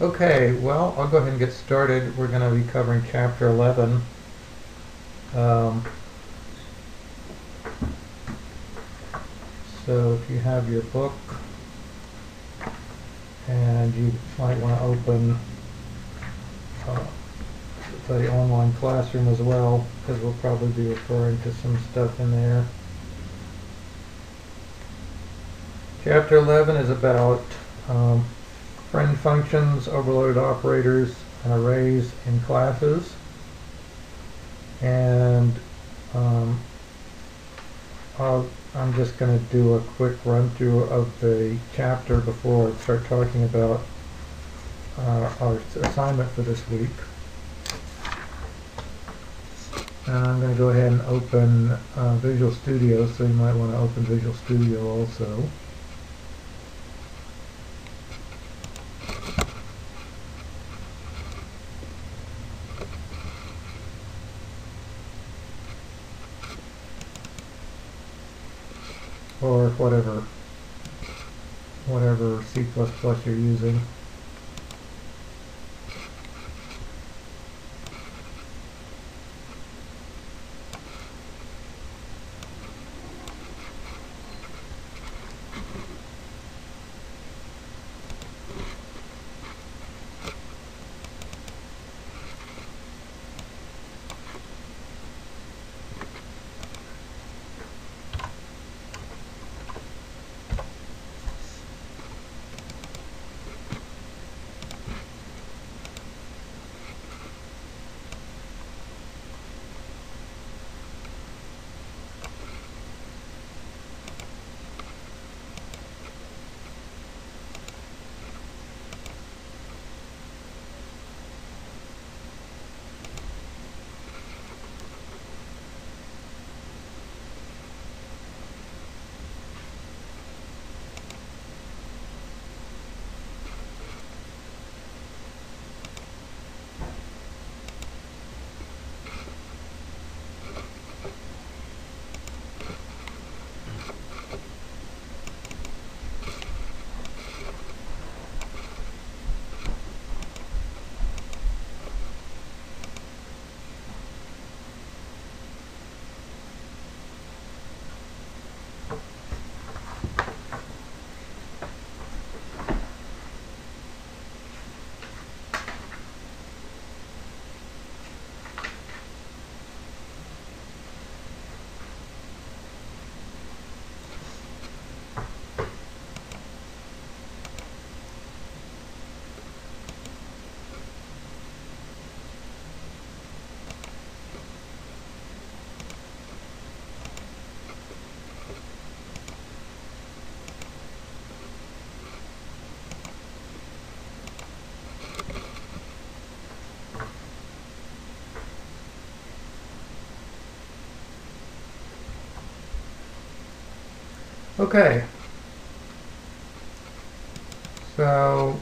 Okay, well, I'll go ahead and get started. We're going to be covering Chapter 11. So if you have your book, and you might want to open the online classroom as well, because we'll probably be referring to some stuff in there. Chapter 11 is about friend functions, overloaded operators, and arrays in classes. And I'm just going to do a quick run through of the chapter before I start talking about our assignment for this week. And I'm going to go ahead and open Visual Studio, so you might want to open Visual Studio also. Or whatever C++ you're using. Okay, so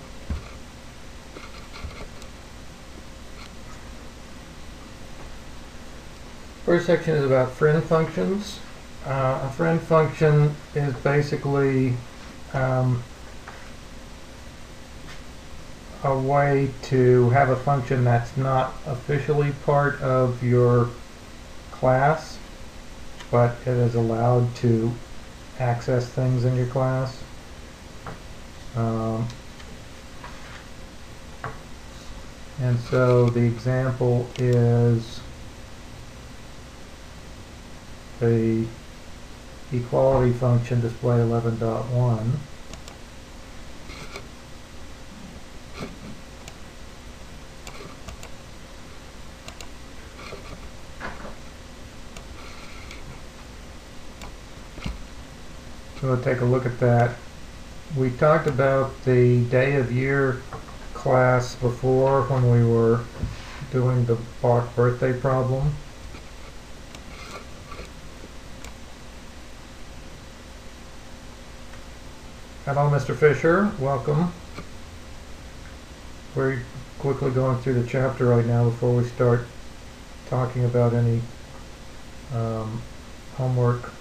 first section is about friend functions. A friend function is basically a way to have a function that's not officially part of your class, but it is allowed to access things in your class. And so the example is the equality function display 11.1. So we'll take a look at that. We talked about the day of year class before when we were doing the Bach birthday problem. Hello, Mr. Fisher. Welcome. We're quickly going through the chapter right now before we start talking about any homework.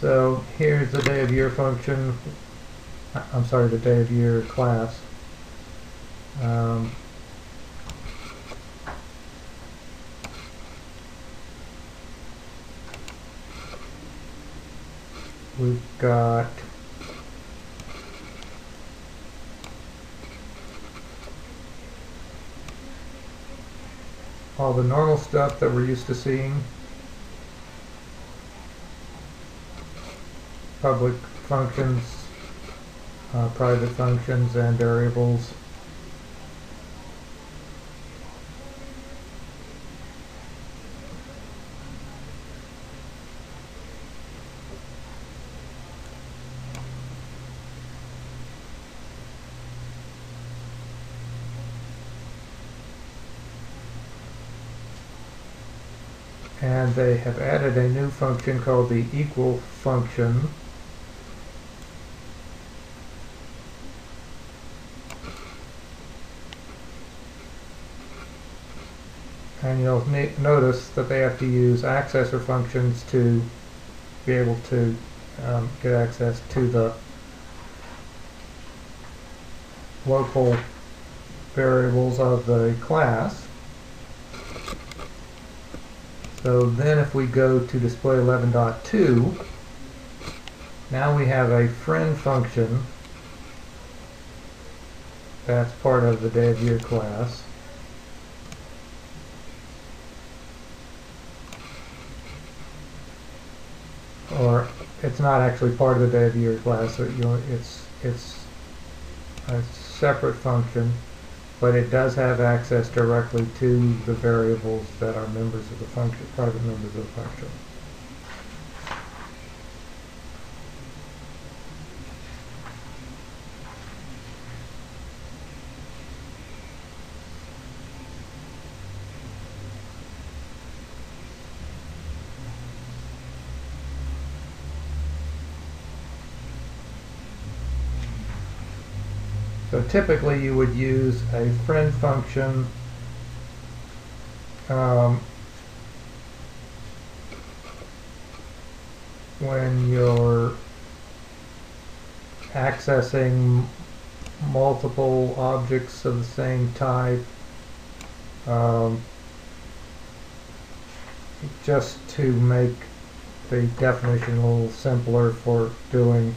So here's the day of year function. I'm sorry, the day of year class. We've got all the normal stuff that we're used to seeing. Public functions, private functions, and variables. And they have added a new function called the equal function. And you'll notice that they have to use accessor functions to be able to get access to the local variables of the class. So then if we go to display 11.2, now we have a friend function that's part of the day of year class. Or it's not actually part of the day of year class, so it's a separate function, but it does have access directly to the variables that are members of the function, private members of the function. So typically you would use a friend function when you're accessing multiple objects of the same type, just to make the definition a little simpler for doing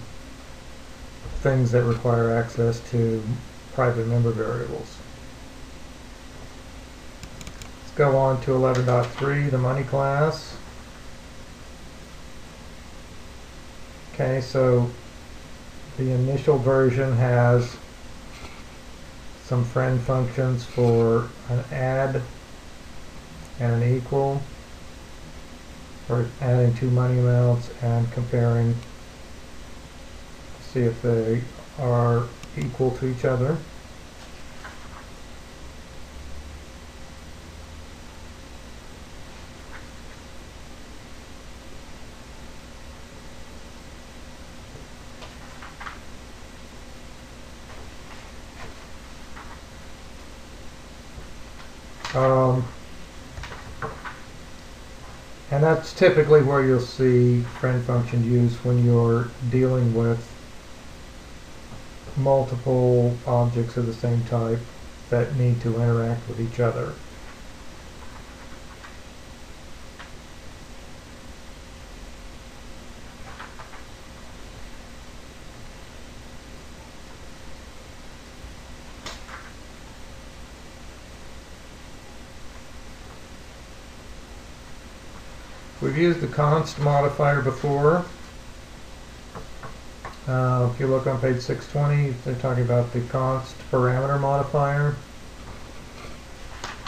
things that require access to private member variables. Let's go on to 11.3, the money class. Okay, so the initial version has some friend functions for an add and an equal, or adding two money amounts and comparing, see if they are equal to each other. And that's typically where you'll see friend functions used when you're dealing with multiple objects of the same type that need to interact with each other. We've used the const modifier before. If you look on page 620, they're talking about the const parameter modifier.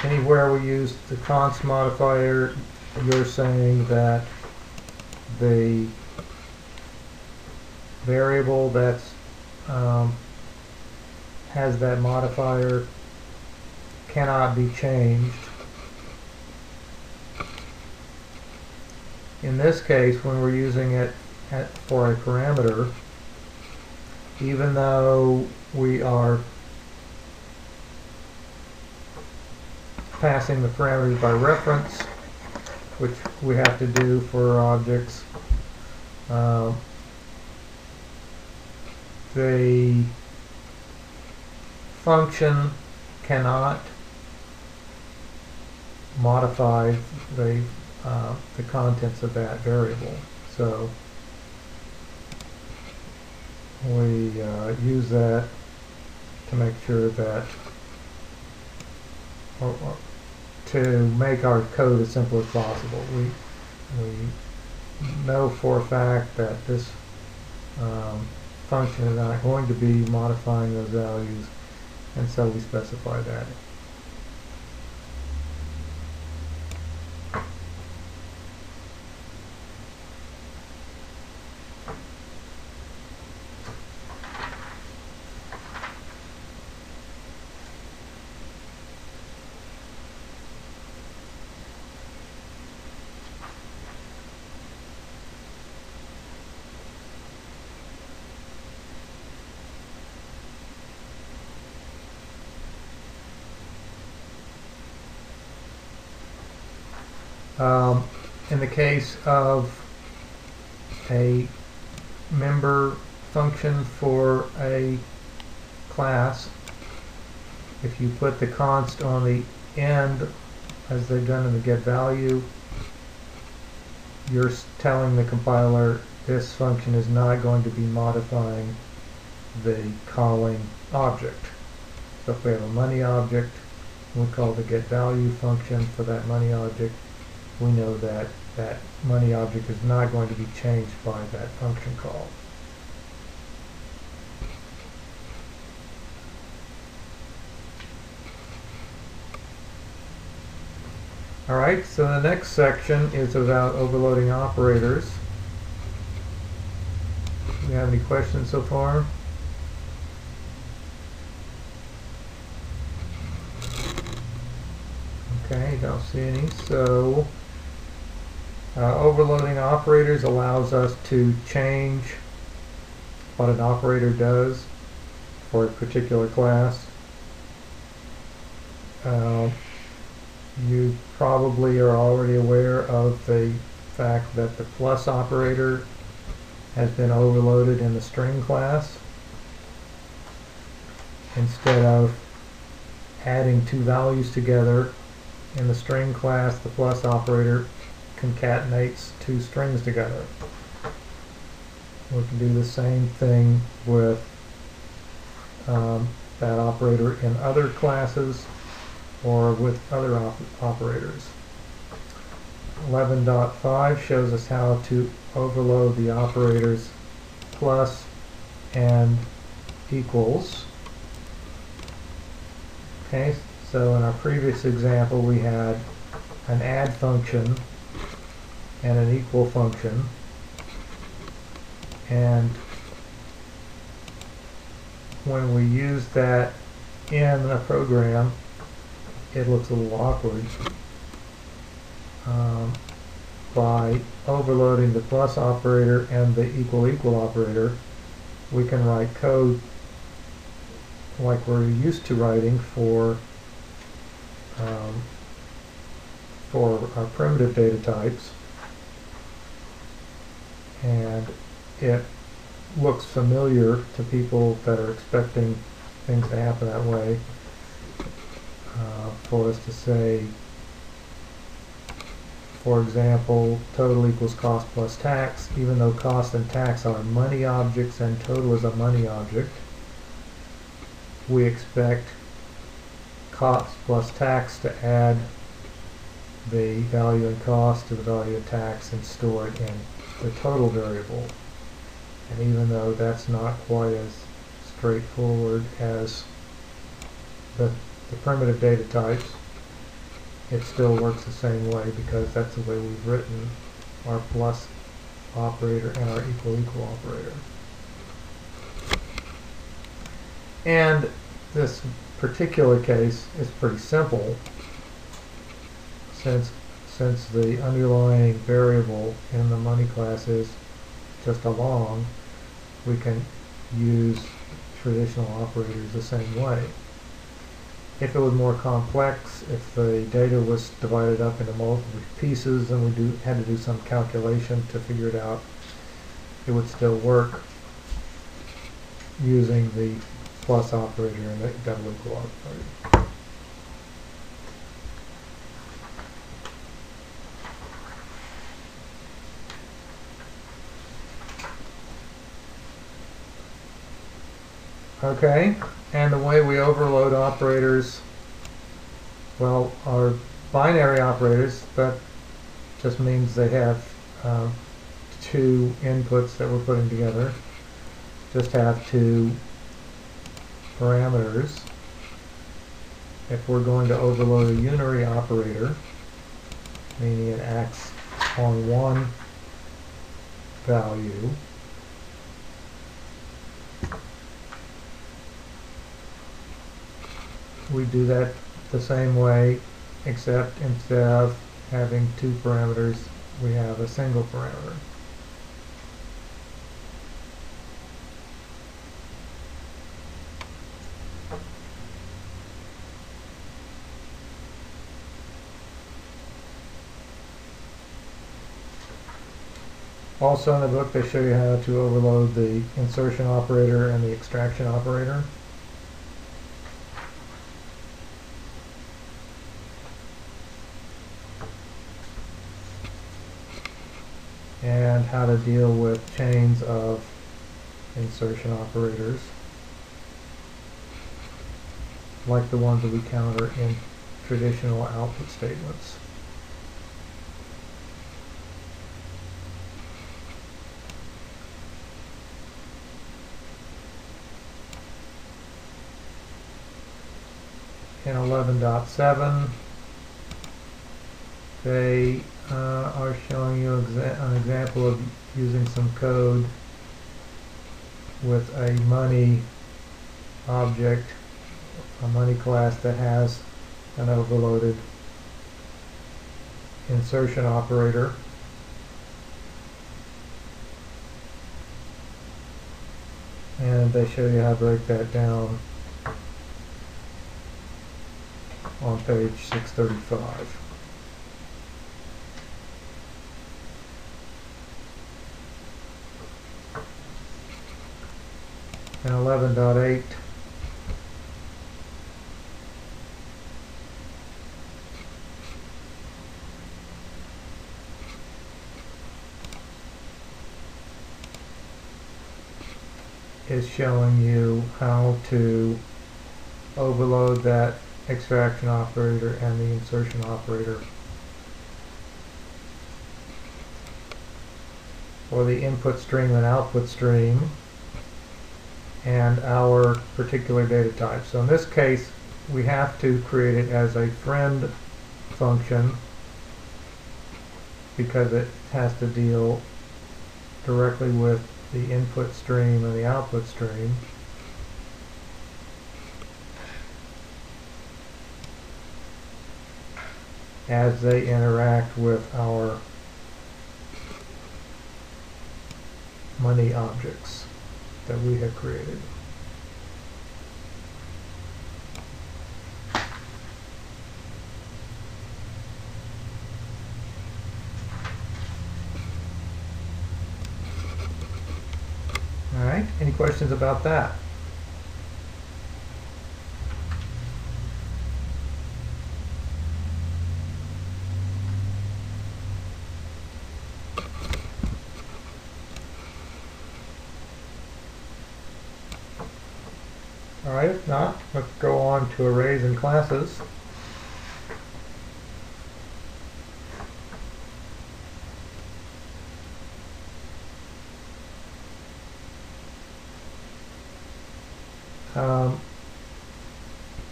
Anywhere we use the const modifier, you're saying that the variable that's has that modifier cannot be changed. In this case, when we're using it for a parameter, even though we are passing the parameters by reference, which we have to do for objects, the function cannot modify the contents of that variable. So we use that to make sure that, or to make our code as simple as possible. We know for a fact that this function is not going to be modifying those values, and so we specify that. In the case of a member function for a class, if you put the const on the end as they've done in the getValue, you're telling the compiler this function is not going to be modifying the calling object. So if we have a money object, we call the getValue function for that money object, we know that that money object is not going to be changed by that function call. Alright, so the next section is about overloading operators. Do you have any questions so far? Okay, don't see any. So overloading operators allows us to change what an operator does for a particular class. You probably are already aware of the fact that the plus operator has been overloaded in the string class. Instead of adding two values together in the string class, the plus operator concatenates two strings together. We can do the same thing with that operator in other classes or with other operators. 11.5 shows us how to overload the operators plus and equals. Okay, so in our previous example we had an add function and an equal function, and when we use that in a program it looks a little awkward. By overloading the plus operator and the equal operator, we can write code like we're used to writing for our primitive data types, and it looks familiar to people that are expecting things to happen that way. For us to say, for example, total equals cost plus tax, even though cost and tax are money objects and total is a money object, we expect cost plus tax to add the value in cost to the value of tax and store it in the total variable. And even though that's not quite as straightforward as the primitive data types, it still works the same way because that's the way we've written our plus operator and our equal operator. And this particular case is pretty simple since the underlying variable in the money class is just a long. We can use traditional operators the same way. If it was more complex, if the data was divided up into multiple pieces, then we had to do some calculation to figure it out. it would still work using the plus operator and the double equal operator. Okay, and the way we overload operators, well, are binary operators. That just means they have two inputs that we're putting together. Just have two parameters. If we're going to overload a unary operator, meaning it acts on one value, we do that the same way, except instead of having two parameters, we have a single parameter. Also in the book they show you how to overload the insertion operator and the extraction operator. And how to deal with chains of insertion operators, like the ones that we counter in traditional output statements. In 11.7, they are showing you an example of using some code with a money object, a money class that has an overloaded insertion operator. And they show you how to break that down on page 635. And 11.8, is showing you how to overload that extraction operator and the insertion operator for the input stream and output stream and our particular data type. So in this case we have to create it as a friend function because it has to deal directly with the input stream and the output stream. As they interact with our money objects that we have created. All right, any questions about that? Alright, if not, let's go on to arrays and classes.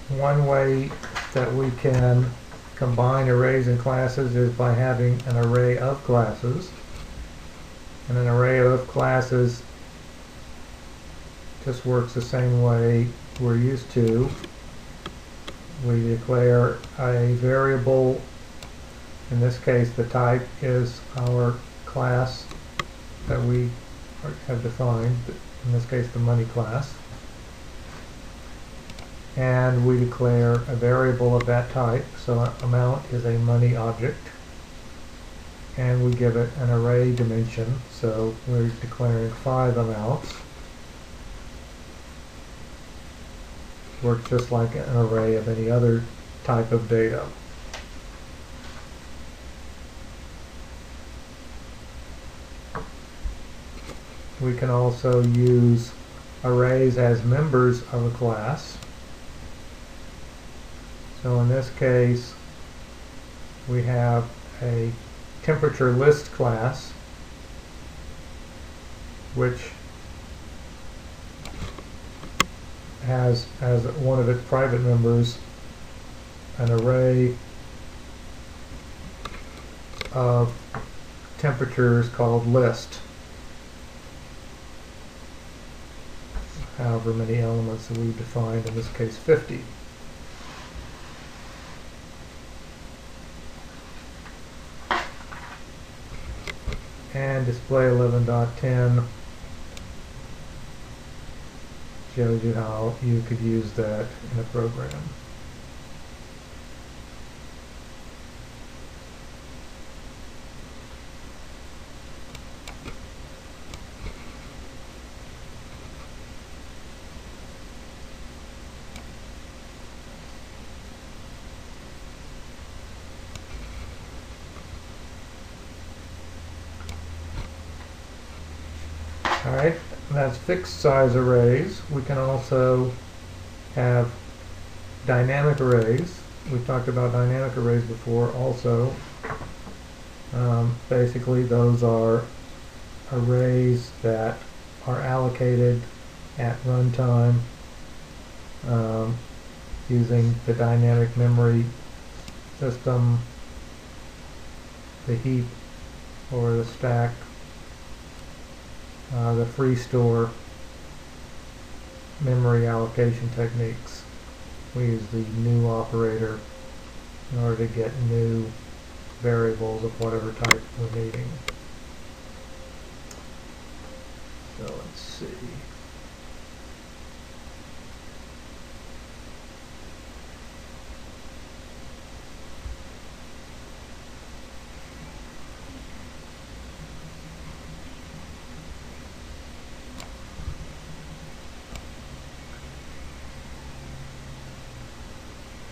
One way that we can combine arrays and classes is by having an array of classes. And an array of classes just works the same way we're used to. We declare a variable. In this case, the type is our class that we have defined, in this case the money class. And we declare a variable of that type, so amount is a money object. and we give it an array dimension, so we're declaring 5 amounts. Works just like an array of any other type of data. We can also use arrays as members of a class. So in this case, we have a temperature list class, which has as one of its private members an array of temperatures called list. However many elements that we've defined, in this case 50. And display 11.10 shows you how you could use that in a program. Alright, that's fixed size arrays. We can also have dynamic arrays. We've talked about dynamic arrays before also. Basically those are arrays that are allocated at runtime using the dynamic memory system, the heap or the stack, the free store memory allocation techniques. We use the new operator in order to get new variables of whatever type we're needing. So let's see.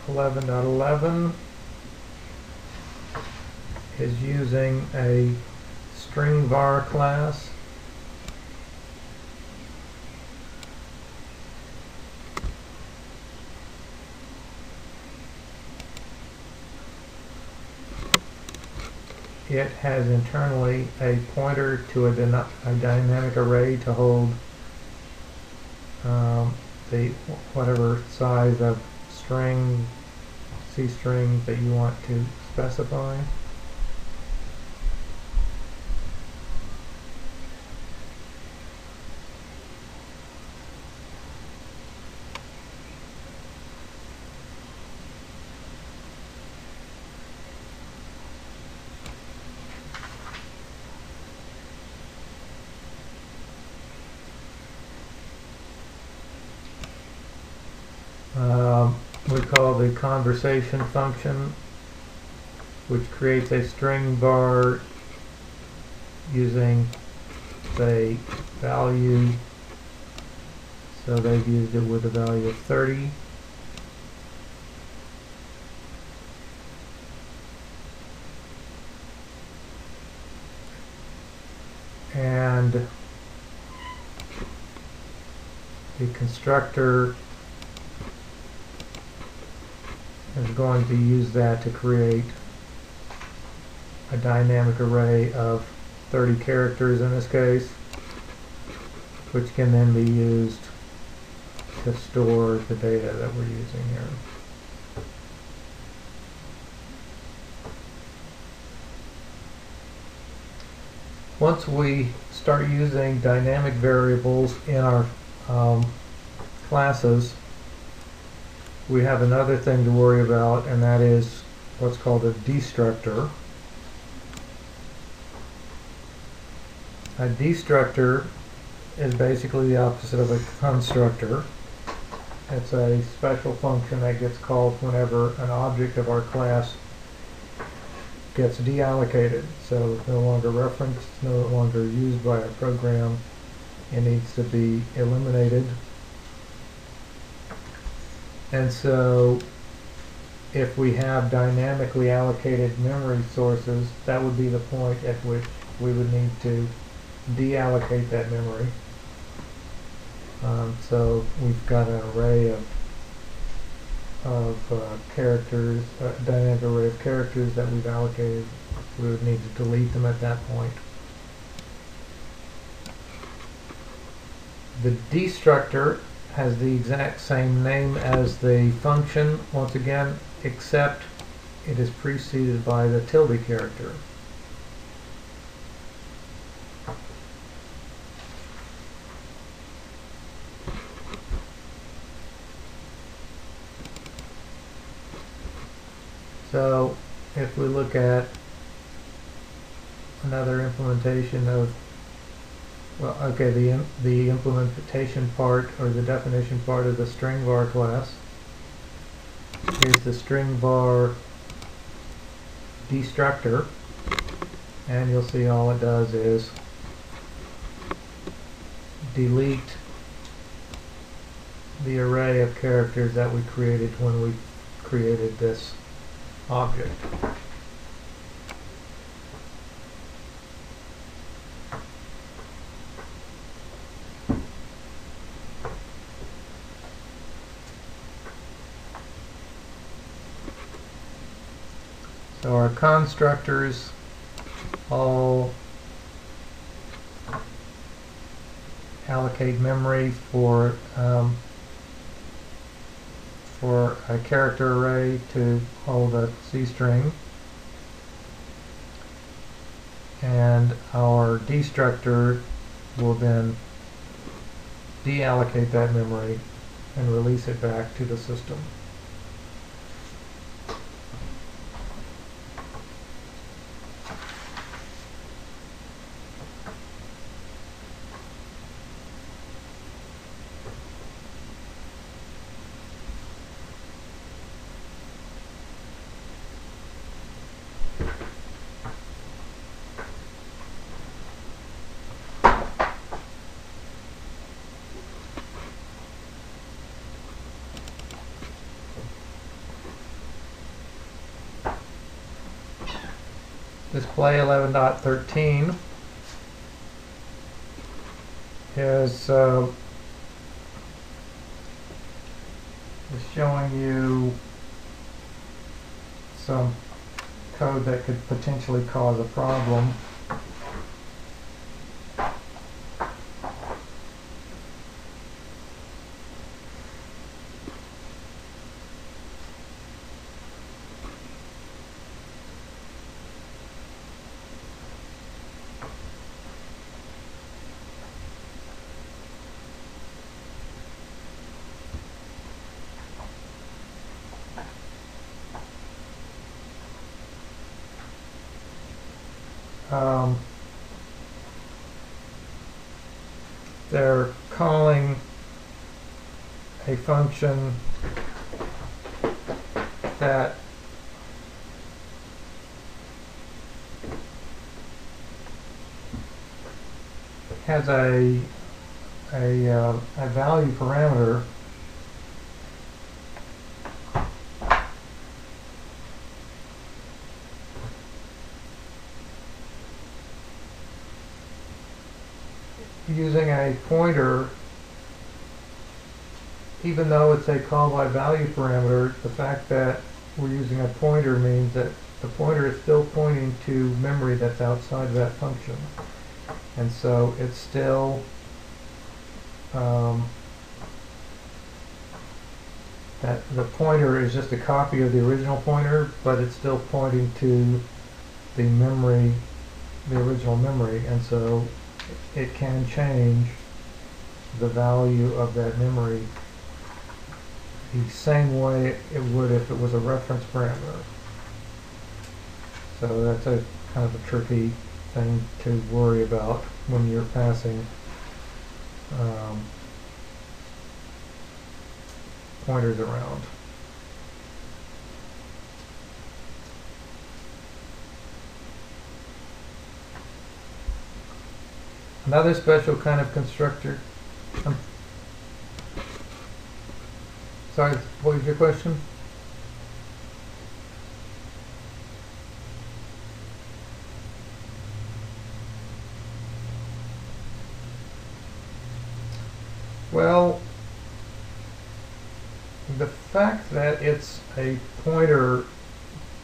.11 is using a string var class. It has internally a pointer to a dynamic array to hold the whatever size of string, C string that you want to specify. We call the conversation function, which creates a string var using the value. So they've used it with a value of 30. And the constructor is going to use that to create a dynamic array of 30 characters in this case, which can then be used to store the data that we're using here. Once we start using dynamic variables in our classes, we have another thing to worry about, and that is what's called a destructor. A destructor is basically the opposite of a constructor. It's a special function that gets called whenever an object of our class gets deallocated, so it's no longer referenced, no longer used by a program. It needs to be eliminated. And so if we have dynamically allocated memory sources, that would be the point at which we would need to deallocate that memory. So we've got an array of characters, a dynamic array of characters that we've allocated. We would need to delete them at that point. The destructor has the exact same name as the function, once again, except it is preceded by the tilde character. So if we look at another implementation of, well, okay, the implementation part, or the definition part of the string var class is the string var destructor, and you'll see all it does is delete the array of characters that we created when we created this object. So our constructors all allocate memory for a character array to hold a C string, and our destructor will then deallocate that memory and release it back to the system. Display 11.13 is showing you some code that could potentially cause a problem. They're calling a function that has a value parameter using a pointer. Even though it's a call by value parameter, the fact that we're using a pointer means that the pointer is still pointing to memory that's outside of that function. And so it's still that the pointer is just a copy of the original pointer, but it's still pointing to the memory, the original memory, and so it can change the value of that memory the same way it would if it was a reference parameter. So that's a kind of a tricky thing to worry about when you're passing pointers around. Another special kind of constructor. Sorry, what was your question? Well, the fact that it's a pointer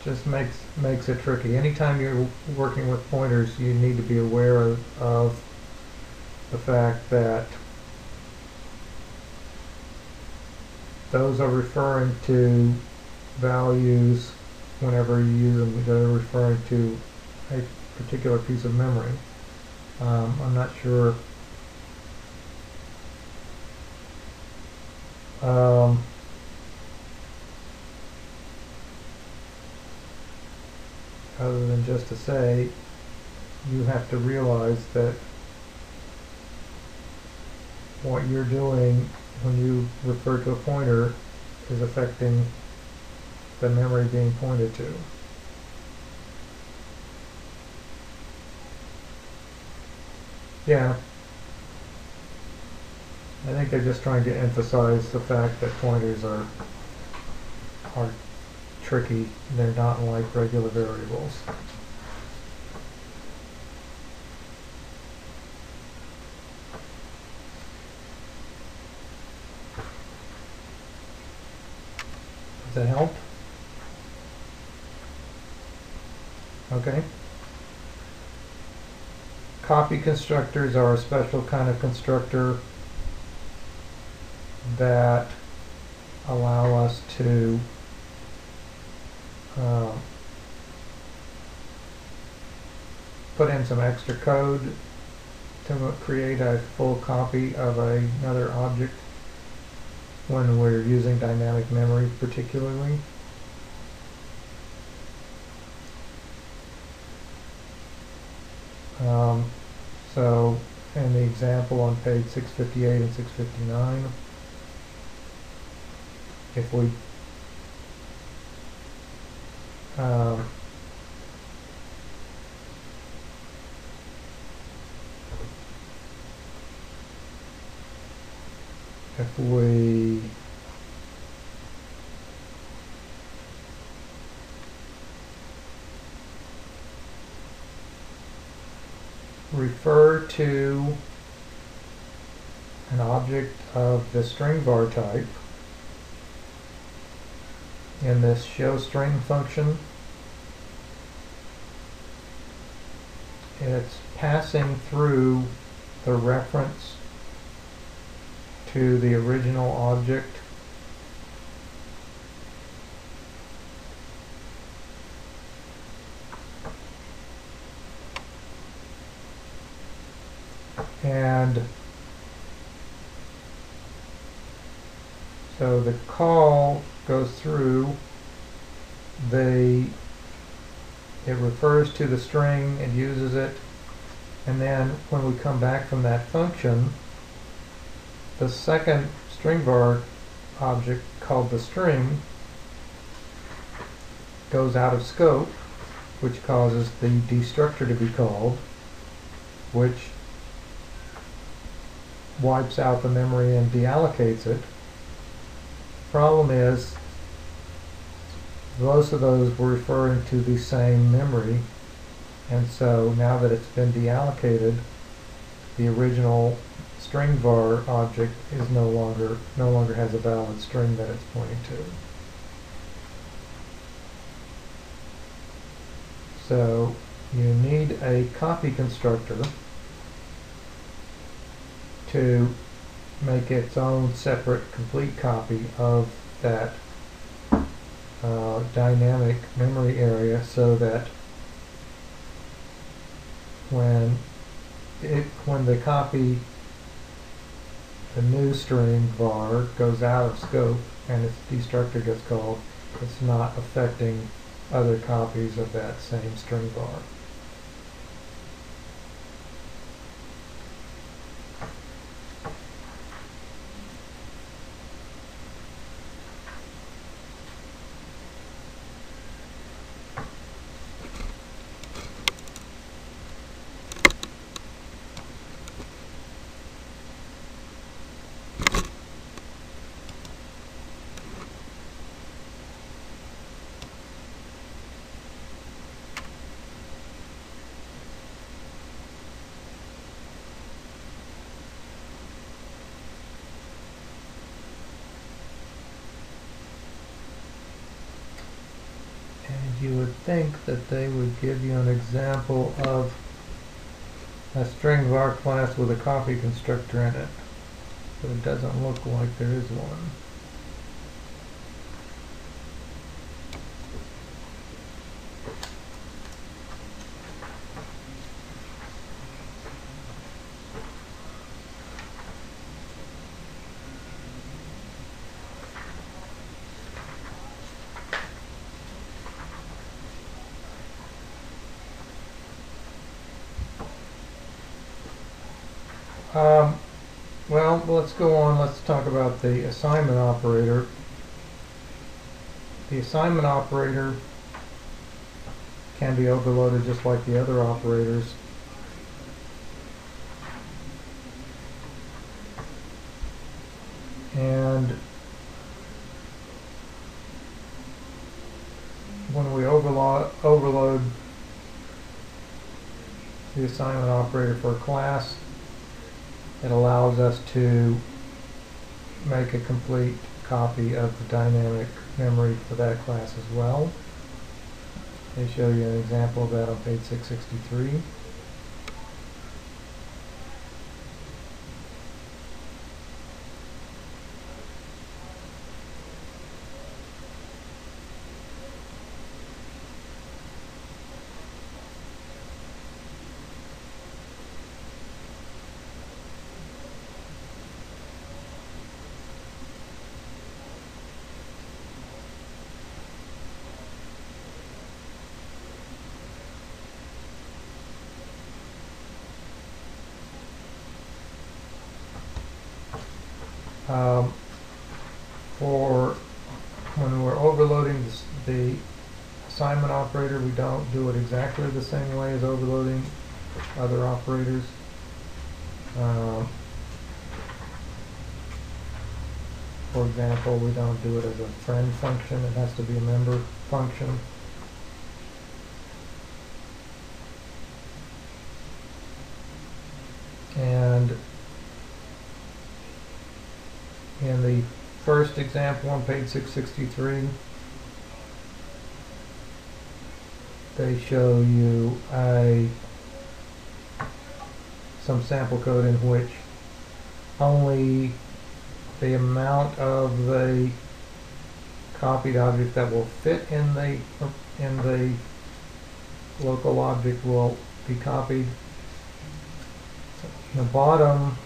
just makes it tricky. Anytime you're working with pointers, you need to be aware of the fact that those are referring to values whenever you use them. They're referring to a particular piece of memory. I'm not sure. Other than just to say, you have to realize that what you're doing when you refer to a pointer is affecting the memory being pointed to. Yeah. I think they're just trying to emphasize the fact that pointers are tricky. They're not like regular variables. Does that help? Okay. Copy constructors are a special kind of constructor that allow us to put in some extra code to create a full copy of another object when we're using dynamic memory particularly. So in the example on page 658 and 659, if we refer to an object of the string var type in this showString function, it's passing through the reference to the original object and so the call goes through it refers to the string, it uses it, and then when we come back from that function, the second string var object called the string goes out of scope, which causes the destructor to be called, which wipes out the memory and deallocates it. Problem is, most of those were referring to the same memory, and so now that it's been deallocated, the original string var object is no longer has a valid string that it's pointing to. So you need a copy constructor to make its own separate complete copy of that dynamic memory area, so that when the new string var goes out of scope and its destructor gets called, it's not affecting other copies of that same string var. you would think that they would give you an example of a string var class with a copy constructor in it, but it doesn't look like there is one. Well, let's go on. Let's talk about the assignment operator. The assignment operator can be overloaded just like the other operators. And when we overload the assignment operator for a class, it allows us to make a complete copy of the dynamic memory for that class as well. They show you an example of that on page 663. For when we're overloading the assignment operator, we don't do it exactly the same way as overloading other operators. For example, we don't do it as a friend function. It has to be a member function. And in the first example on page 663, they show you some sample code in which only the amount of the copied object that will fit in the local object will be copied. In the bottom,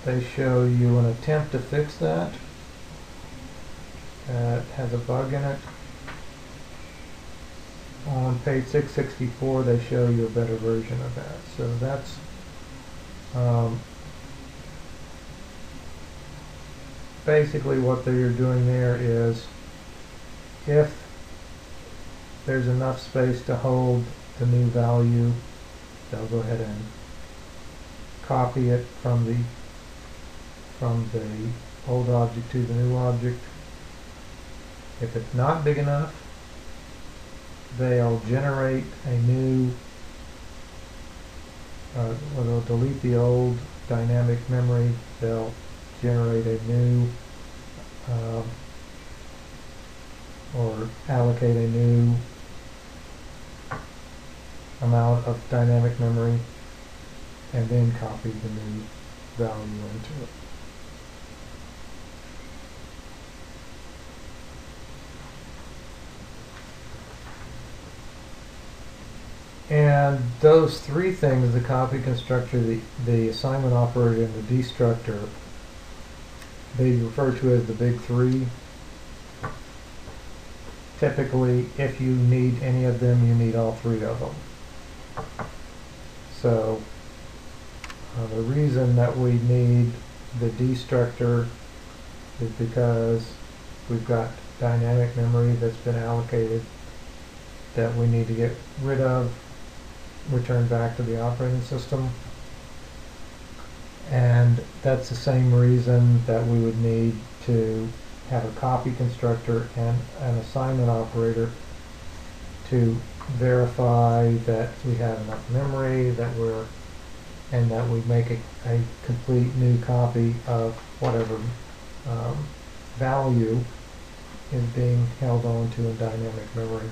they show you an attempt to fix that. It has a bug in it. On page 664, they show you a better version of that. So that's basically what they're doing there is, if there's enough space to hold the new value, they'll go ahead and copy it from the old object to the new object. If it's not big enough, they'll generate a new, they'll delete the old dynamic memory, they'll generate a new, or allocate a new amount of dynamic memory, and then copy the new value into it. And those three things, the copy constructor, the assignment operator, and the destructor, they refer to as the big three. Typically, if you need any of them, you need all three of them. So the reason that we need the destructor is because we've got dynamic memory that's been allocated that we need to get rid of, return back to the operating system. And that's the same reason that we would need to have a copy constructor and an assignment operator to verify that we have enough memory, and that we make a complete new copy of whatever value is being held on to in dynamic memory.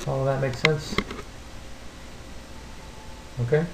All of that makes sense? Okay.